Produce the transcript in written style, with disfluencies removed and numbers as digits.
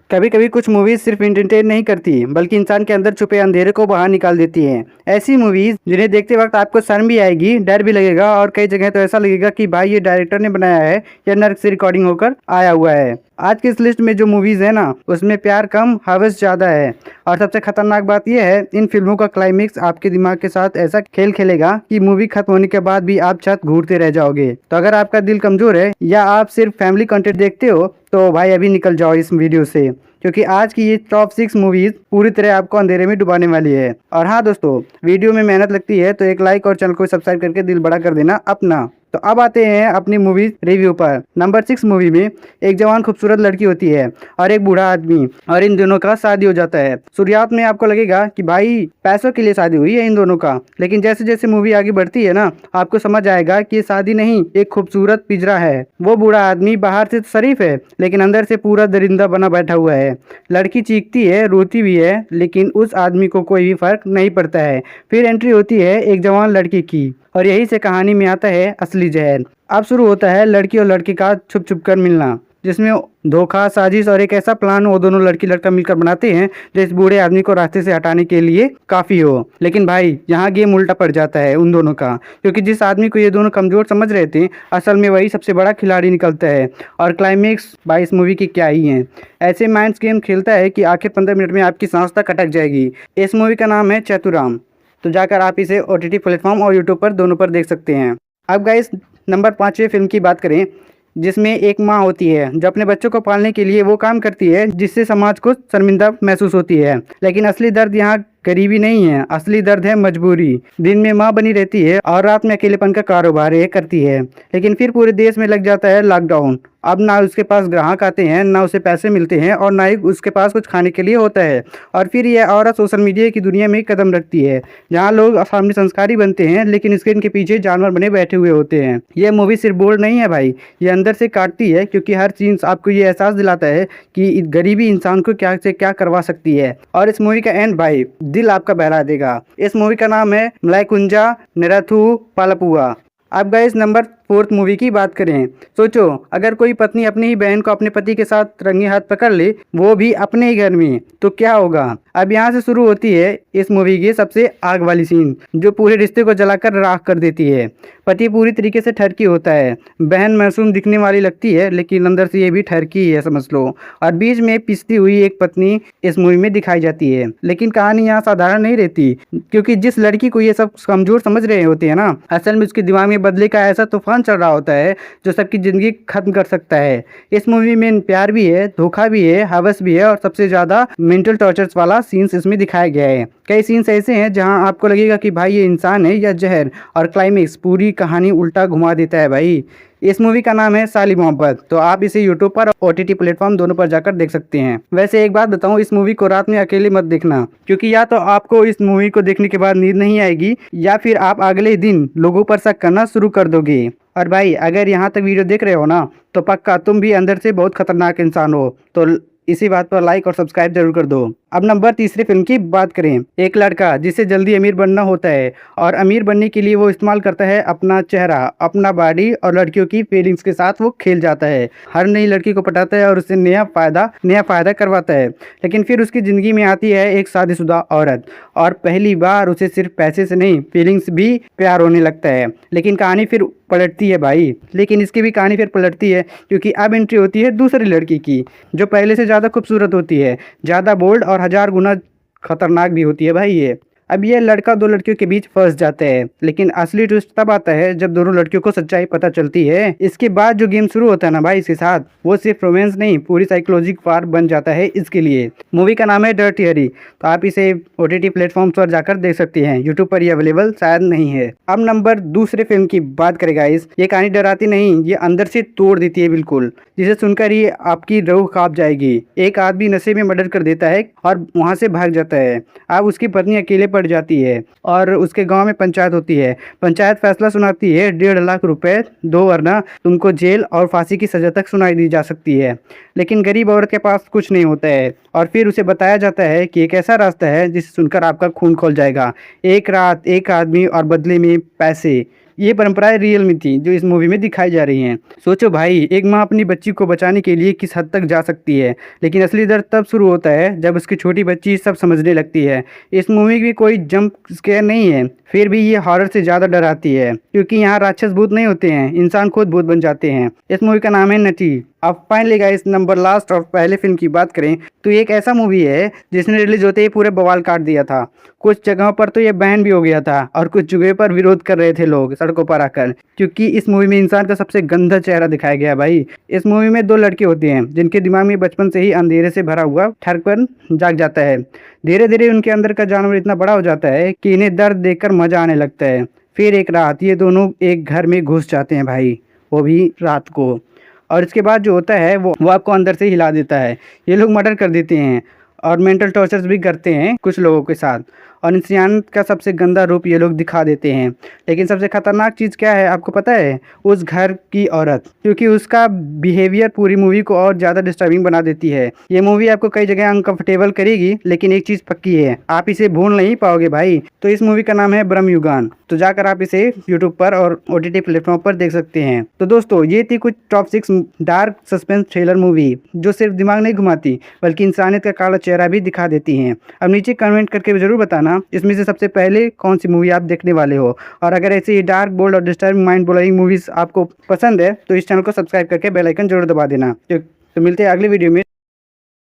कभी कभी कुछ मूवीज सिर्फ एंटरटेन नहीं करती बल्कि इंसान के अंदर छुपे अंधेरे को बाहर निकाल देती हैं। ऐसी मूवीज जिन्हें देखते वक्त आपको शर्म भी आएगी, डर भी लगेगा और कई जगह तो ऐसा लगेगा कि भाई ये डायरेक्टर ने बनाया है या नर्क से रिकॉर्डिंग होकर आया हुआ है। आज की इस लिस्ट में जो मूवीज है ना, उसमें प्यार कम हवस ज्यादा है। और सबसे खतरनाक बात यह है, इन फिल्मों का क्लाइमेक्स आपके दिमाग के साथ ऐसा खेल खेलेगा कि मूवी खत्म होने के बाद भी आप छत घूरते रह जाओगे। तो अगर आपका दिल कमजोर है या आप सिर्फ फैमिली कंटेंट देखते हो तो भाई अभी निकल जाओ इस वीडियो से, क्योंकि आज की ये टॉप 6 मूवीज पूरी तरह आपको अंधेरे में डुबाने वाली है। और हाँ दोस्तों, वीडियो में मेहनत लगती है तो एक लाइक और चैनल को सब्सक्राइब करके दिल बड़ा कर देना अपना। तो अब आते हैं अपनी मूवीज रिव्यू पर। नंबर 6 मूवी में एक जवान खूबसूरत लड़की होती है और एक बूढ़ा आदमी, और इन दोनों का शादी हो जाता है। शुरुआत में आपको लगेगा कि भाई पैसों के लिए शादी हुई है इन दोनों का, लेकिन जैसे जैसे मूवी आगे बढ़ती है ना, आपको समझ आएगा कि ये शादी नहीं, एक खूबसूरत पिंजरा है। वो बूढ़ा आदमी बाहर से शरीफ है लेकिन अंदर से पूरा दरिंदा बना बैठा हुआ है। लड़की चीखती है, रोती भी है, लेकिन उस आदमी को कोई भी फर्क नहीं पड़ता है। फिर एंट्री होती है एक जवान लड़की की, और यही से कहानी में आता है असली जहर। अब शुरू होता है लड़की और लड़के का छुप छुप कर मिलना, जिसमें धोखा, साजिश और एक ऐसा प्लान वो दोनों लड़की लड़का मिलकर बनाते हैं जो इस बूढ़े आदमी को रास्ते से हटाने के लिए काफी हो। लेकिन भाई यहाँ गेम उल्टा पड़ जाता है उन दोनों का, क्योंकि जिस आदमी को ये दोनों कमजोर समझ रहे थे, असल में वही सबसे बड़ा खिलाड़ी निकलता है। और क्लाइमेक्स भाई इस मूवी की क्या ही है, ऐसे माइंड्स गेम खेलता है कि आखिर 15 मिनट में आपकी सांस तक अटक जाएगी। इस मूवी का नाम है चतुराम। तो जाकर आप इसे OTT प्लेटफॉर्म और यूट्यूब पर दोनों पर देख सकते हैं। अब गाइस नंबर 5वें फिल्म की बात करें, जिसमें एक माँ होती है जो अपने बच्चों को पालने के लिए वो काम करती है जिससे समाज को शर्मिंदा महसूस होती है। लेकिन असली दर्द यहाँ गरीबी नहीं है, असली दर्द है मजबूरी। दिन में माँ बनी रहती है और रात में अकेलेपन का कारोबार ये करती है। लेकिन फिर पूरे देश में लग जाता है लॉकडाउन। अब ना उसके पास ग्राहक आते हैं, ना उसे पैसे मिलते हैं, और ना ही उसके पास कुछ खाने के लिए होता है। और फिर यह औरत सोशल मीडिया की दुनिया में कदम रखती है, जहाँ लोग सामने संस्कारी बनते हैं लेकिन स्क्रीन के पीछे जानवर बने बैठे हुए होते हैं। यह मूवी सिर्फ बोल्ड नहीं है भाई, ये अंदर से काटती है, क्योंकि हर चीज आपको ये एहसास दिलाता है कि गरीबी इंसान को क्या से क्या करवा सकती है। और इस मूवी का एंड भाई दिल आपका बहला देगा। इस मूवी का नाम है मलाइकुंजा नेराथू पालापुआ। अब गाइस नंबर 4 मूवी की बात करें, सोचो अगर कोई पत्नी अपनी ही बहन को अपने पति के साथ रंगे हाथ पकड़ ले, वो भी अपने ही घर में, तो क्या होगा। अब यहाँ से शुरू होती है इस मूवी की सबसे आग वाली सीन, जो पूरे रिश्ते को जलाकर राख कर देती है। पति पूरी तरीके से ठरकी होता है, बहन मासूम दिखने वाली लगती है लेकिन अंदर से ये भी ठरकी ही है समझ लो। और बीच में पिसती हुई एक पत्नी इस मूवी में दिखाई जाती है। लेकिन कहानी यहाँ साधारण नहीं रहती, क्योंकि जिस लड़की को ये सब कमजोर समझ रहे होते हैं ना, असल में उसके दिमाग में बदले का ऐसा तूफान चल रहा होता है जो सबकी जिंदगी खत्म कर सकता है। इस मूवी में प्यार भी है, धोखा भी है, हवस भी है, और सबसे ज्यादा मेंटल टॉर्चर्स वाला सीन्स इसमें दिखाया गया है। कई सीन्स ऐसे हैं जहां आपको लगेगा कि भाई ये इंसान है या जहर, और क्लाइमेक्स पूरी कहानी उल्टा घुमा देता है भाई। इस मूवी का नाम है साली मोहब्बत। तो आप इसे यूट्यूब पर और OTT प्लेटफॉर्म दोनों पर जाकर देख सकते हैं। वैसे एक बात बताऊं, इस मूवी को रात में अकेले मत देखना, क्योंकि या तो आपको इस मूवी को देखने के बाद नींद नहीं आएगी, या फिर आप अगले दिन लोगों पर शक करना शुरू कर दोगे। और भाई अगर यहाँ तक वीडियो देख रहे हो ना, तो पक्का तुम भी अंदर से बहुत खतरनाक इंसान हो। तो इसी बात पर लाइक और सब्सक्राइब जरूर कर दो। अब नंबर 3 फिल्म की बात करें, एक लड़का जिसे जल्दी अमीर बनना होता है, और अमीर बनने के लिए वो इस्तेमाल करता है अपना चेहरा, अपना बॉडी और लड़कियों की फीलिंग्स के साथ वो खेल जाता है। हर नई लड़की को पटाता है और उससे नया फायदा करवाता है। लेकिन फिर उसकी ज़िंदगी में आती है एक शादीशुदा औरत, और पहली बार उसे सिर्फ पैसे से नहीं, फीलिंग्स भी प्यार होने लगता है। लेकिन कहानी फिर पलटती है भाई, लेकिन इसकी भी कहानी फिर पलटती है, क्योंकि अब एंट्री होती है दूसरी लड़की की, जो पहले से ज़्यादा खूबसूरत होती है, ज़्यादा बोल्ड और 1000 गुना खतरनाक भी होती है भाई ये। अब ये लड़का 2 लड़कियों के बीच फंस जाता है, लेकिन असली ट्विस्ट तब आता है जब दोनों लड़कियों को सच्चाई पता चलती है। इसके बाद जो गेम शुरू होता है ना भाई इसके साथ, वो सिर्फ रोमांस नहीं, पूरी साइकोलॉजिक वार बन जाता है इसके लिए। मूवी का नाम है डर्टी हैरी। तो आप इसे OTT प्लेटफॉर्म पर जाकर देख सकते हैं, यूट्यूब पर ये अवेलेबल शायद नहीं है। अब नंबर 2 फिल्म की बात करेगा इस, ये कहानी डराती नहीं, ये अंदर से तोड़ देती है बिल्कुल, जिसे सुनकर ही आपकी रूह कांप जाएगी। एक आदमी नशे में मर्डर कर देता है और वहाँ से भाग जाता है। अब उसकी पत्नी अकेले पड़ जाती है, और उसके गांव में पंचायत होती है। पंचायत फैसला सुनाती है 1.5 लाख रुपए दो, वरना तुमको जेल और फांसी की सजा तक सुनाई दी जा सकती है। लेकिन गरीब औरत के पास कुछ नहीं होता है, और फिर उसे बताया जाता है कि एक ऐसा रास्ता है जिसे सुनकर आपका खून खौल जाएगा। एक रात, एक आदमी और बदले में पैसे। ये परंपराएं रियल में थी जो इस मूवी में दिखाई जा रही हैं। सोचो भाई, एक माँ अपनी बच्ची को बचाने के लिए किस हद तक जा सकती है, लेकिन असली दर्द तब शुरू होता है जब उसकी छोटी बच्ची सब समझने लगती है। इस मूवी की कोई जंप स्केयर नहीं है, फिर भी ये हॉरर से ज़्यादा डराती है, क्योंकि यहाँ राक्षस भूत नहीं होते हैं, इंसान खुद भूत बन जाते हैं। इस मूवी का नाम है नटी। अब फाइनली गाइस, नंबर लास्ट और पहले फिल्म की बात करें तो ये एक ऐसा मूवी है जिसने रिलीज होते ही पूरे बवाल काट दिया था। कुछ जगहों पर तो ये बैन भी हो गया था और कुछ जगह पर विरोध कर रहे थे लोग सड़कों पर आकर, क्योंकि इस मूवी में इंसान का सबसे गंदा चेहरा दिखाया गया है भाई। इस मूवी में 2 लड़के होते हैं जिनके दिमाग में बचपन से ही अंधेरे से भरा हुआ ठरपन जाग जाता है। धीरे धीरे उनके अंदर का जानवर इतना बड़ा हो जाता है कि इन्हें दर्द देखकर मजा आने लगता है। फिर एक रात ये दोनों एक घर में घुस जाते हैं भाई, वो भी रात को। और इसके बाद जो होता है वो आपको अंदर से हिला देता है। ये लोग मर्डर कर देते हैं और मेंटल टॉर्चर्स भी करते हैं कुछ लोगों के साथ, और इंसान का सबसे गंदा रूप ये लोग दिखा देते हैं। लेकिन सबसे खतरनाक चीज़ क्या है आपको पता है? उस घर की औरत, क्योंकि उसका बिहेवियर पूरी मूवी को और ज़्यादा डिस्टर्बिंग बना देती है। ये मूवी आपको कई जगह अनकंफर्टेबल करेगी, लेकिन एक चीज़ पक्की है, आप इसे भूल नहीं पाओगे भाई। तो इस मूवी का नाम है ब्रह्मयुगान। तो जाकर आप इसे यूट्यूब पर और OTT प्लेटफॉर्म पर देख सकते हैं। तो दोस्तों, ये थी कुछ top 6 dark suspense thriller movie जो सिर्फ दिमाग नहीं घुमाती बल्कि इंसानियत का काला चेहरा भी दिखा देती हैं। अब नीचे कमेंट करके जरूर बताना इसमें से सबसे पहले कौन सी मूवी आप देखने वाले हो। और अगर ऐसी डार्क, बोल्ड और डिस्टर्बिंग, माइंड ब्लोइंग मूवीज आपको पसंद है तो इस चैनल को सब्सक्राइब करके बेल आइकन जरूर दबा देना। तो मिलते हैं अगले वीडियो में।